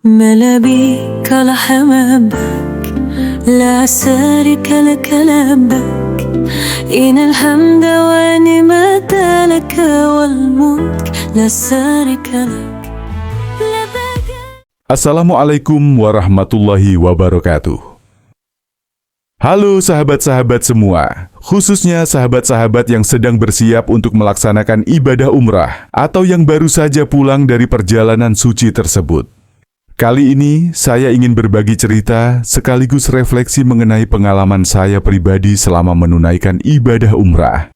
ما بيك لحمامك لا شريك لك لبك إن الحمد والنعمة لك والملك لا شريك لك لبك. Assalamualaikum warahmatullahi wabarakatuh. Halo sahabat-sahabat semua, khususnya sahabat-sahabat yang sedang bersiap untuk melaksanakan ibadah umrah atau yang baru saja pulang dari perjalanan suci tersebut. Kali ini saya ingin berbagi cerita sekaligus refleksi mengenai pengalaman saya pribadi selama menunaikan ibadah umrah.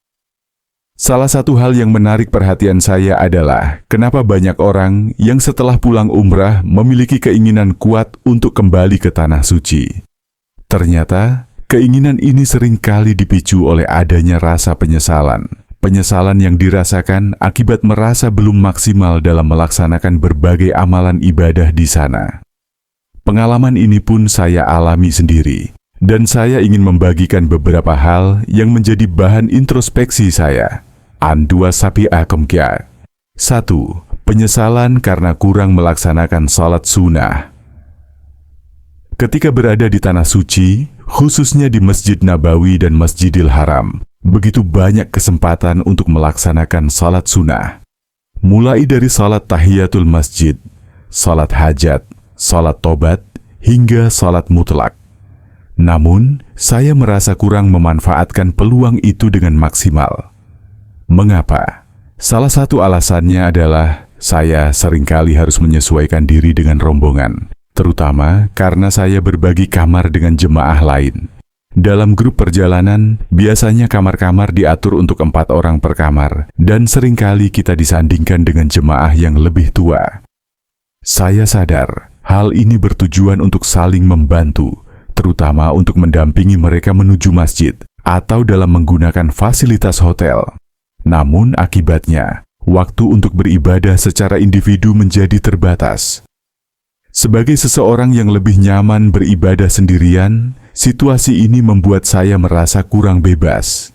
Salah satu hal yang menarik perhatian saya adalah kenapa banyak orang yang setelah pulang umrah memiliki keinginan kuat untuk kembali ke tanah suci. Ternyata, keinginan ini seringkali dipicu oleh adanya rasa penyesalan. Penyesalan yang dirasakan akibat merasa belum maksimal dalam melaksanakan berbagai amalan ibadah di sana. Pengalaman ini pun saya alami sendiri, dan saya ingin membagikan beberapa hal yang menjadi bahan introspeksi saya. Andua sapi akomkia. 1. Penyesalan karena kurang melaksanakan salat sunnah. Ketika berada di tanah suci, khususnya di Masjid Nabawi dan Masjidil Haram, begitu banyak kesempatan untuk melaksanakan salat sunnah. Mulai dari salat tahiyatul masjid, salat hajat, salat tobat, hingga salat mutlak. Namun, saya merasa kurang memanfaatkan peluang itu dengan maksimal. Mengapa? Salah satu alasannya adalah saya seringkali harus menyesuaikan diri dengan rombongan, terutama karena saya berbagi kamar dengan jemaah lain. Dalam grup perjalanan, biasanya kamar-kamar diatur untuk 4 orang per kamar, dan seringkali kita disandingkan dengan jemaah yang lebih tua. Saya sadar, hal ini bertujuan untuk saling membantu, terutama untuk mendampingi mereka menuju masjid, atau dalam menggunakan fasilitas hotel. Namun akibatnya, waktu untuk beribadah secara individu menjadi terbatas. Sebagai seseorang yang lebih nyaman beribadah sendirian, situasi ini membuat saya merasa kurang bebas.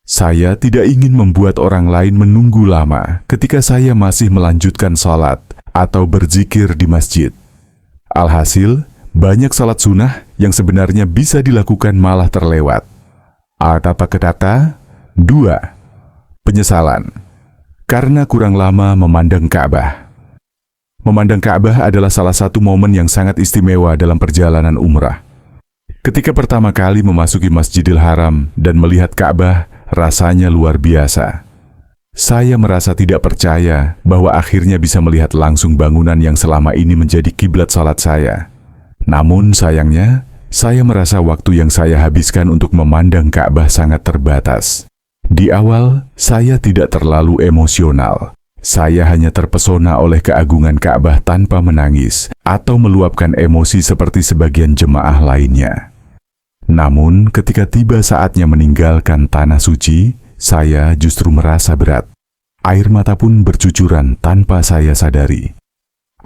Saya tidak ingin membuat orang lain menunggu lama ketika saya masih melanjutkan salat atau berzikir di masjid. Alhasil, banyak salat sunnah yang sebenarnya bisa dilakukan malah terlewat. Apa kata? 2. Penyesalan karena kurang lama memandang Ka'bah. Memandang Ka'bah adalah salah satu momen yang sangat istimewa dalam perjalanan umrah. Ketika pertama kali memasuki Masjidil Haram dan melihat Ka'bah, rasanya luar biasa. Saya merasa tidak percaya bahwa akhirnya bisa melihat langsung bangunan yang selama ini menjadi kiblat salat saya. Namun sayangnya, saya merasa waktu yang saya habiskan untuk memandang Ka'bah sangat terbatas. Di awal, saya tidak terlalu emosional. Saya hanya terpesona oleh keagungan Ka'bah tanpa menangis atau meluapkan emosi seperti sebagian jemaah lainnya. Namun, ketika tiba saatnya meninggalkan tanah suci, saya justru merasa berat. Air mata pun bercucuran tanpa saya sadari.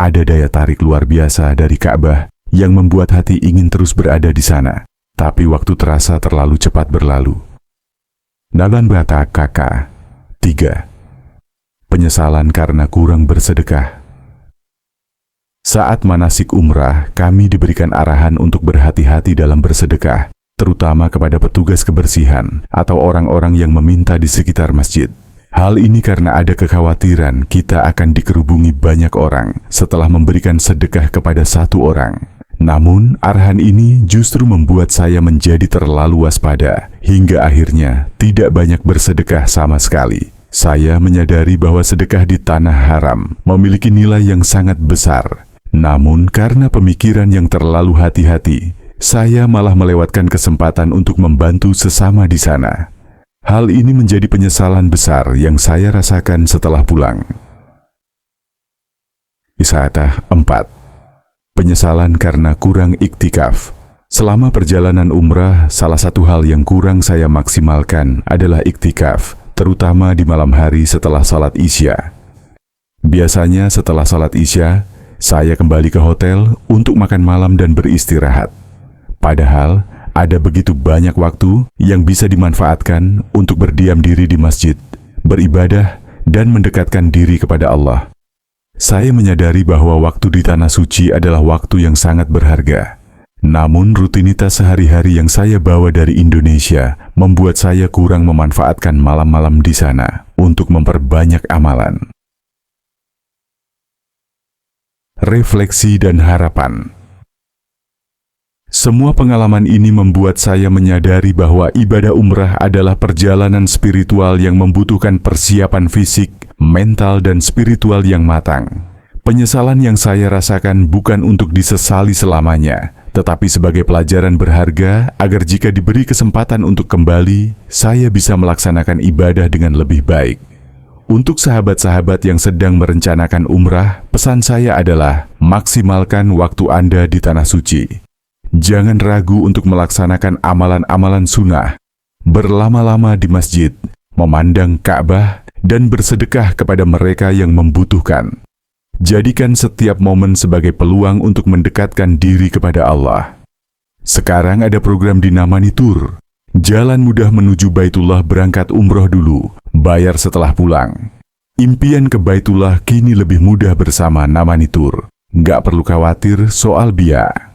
Ada daya tarik luar biasa dari Ka'bah yang membuat hati ingin terus berada di sana, tapi waktu terasa terlalu cepat berlalu. Nalan bata kakak. 3. Penyesalan karena kurang bersedekah. Saat manasik umrah, kami diberikan arahan untuk berhati-hati dalam bersedekah, terutama kepada petugas kebersihan atau orang-orang yang meminta di sekitar masjid. Hal ini karena ada kekhawatiran kita akan dikerubungi banyak orang setelah memberikan sedekah kepada 1 orang. Namun, arahan ini justru membuat saya menjadi terlalu waspada, hingga akhirnya tidak banyak bersedekah sama sekali. Saya menyadari bahwa sedekah di tanah haram memiliki nilai yang sangat besar. Namun, karena pemikiran yang terlalu hati-hati, saya malah melewatkan kesempatan untuk membantu sesama di sana. Hal ini menjadi penyesalan besar yang saya rasakan setelah pulang. Isyaratah 4. Penyesalan karena kurang iktikaf. Selama perjalanan umrah, salah satu hal yang kurang saya maksimalkan adalah iktikaf, terutama di malam hari setelah salat Isya. Biasanya setelah salat Isya, saya kembali ke hotel untuk makan malam dan beristirahat. Padahal, ada begitu banyak waktu yang bisa dimanfaatkan untuk berdiam diri di masjid, beribadah, dan mendekatkan diri kepada Allah. Saya menyadari bahwa waktu di Tanah Suci adalah waktu yang sangat berharga. Namun rutinitas sehari-hari yang saya bawa dari Indonesia membuat saya kurang memanfaatkan malam-malam di sana untuk memperbanyak amalan. Refleksi dan harapan. Semua pengalaman ini membuat saya menyadari bahwa ibadah umrah adalah perjalanan spiritual yang membutuhkan persiapan fisik, mental, dan spiritual yang matang. Penyesalan yang saya rasakan bukan untuk disesali selamanya, tetapi sebagai pelajaran berharga agar jika diberi kesempatan untuk kembali, saya bisa melaksanakan ibadah dengan lebih baik. Untuk sahabat-sahabat yang sedang merencanakan umrah, pesan saya adalah maksimalkan waktu Anda di Tanah Suci. Jangan ragu untuk melaksanakan amalan-amalan sunnah, berlama-lama di masjid, memandang Ka'bah, dan bersedekah kepada mereka yang membutuhkan. Jadikan setiap momen sebagai peluang untuk mendekatkan diri kepada Allah. Sekarang ada program di Namani Tour. Jalan mudah menuju Baitullah, berangkat umroh dulu, bayar setelah pulang. Impian ke Baitullah kini lebih mudah bersama Namani Tour. Nggak perlu khawatir soal biaya.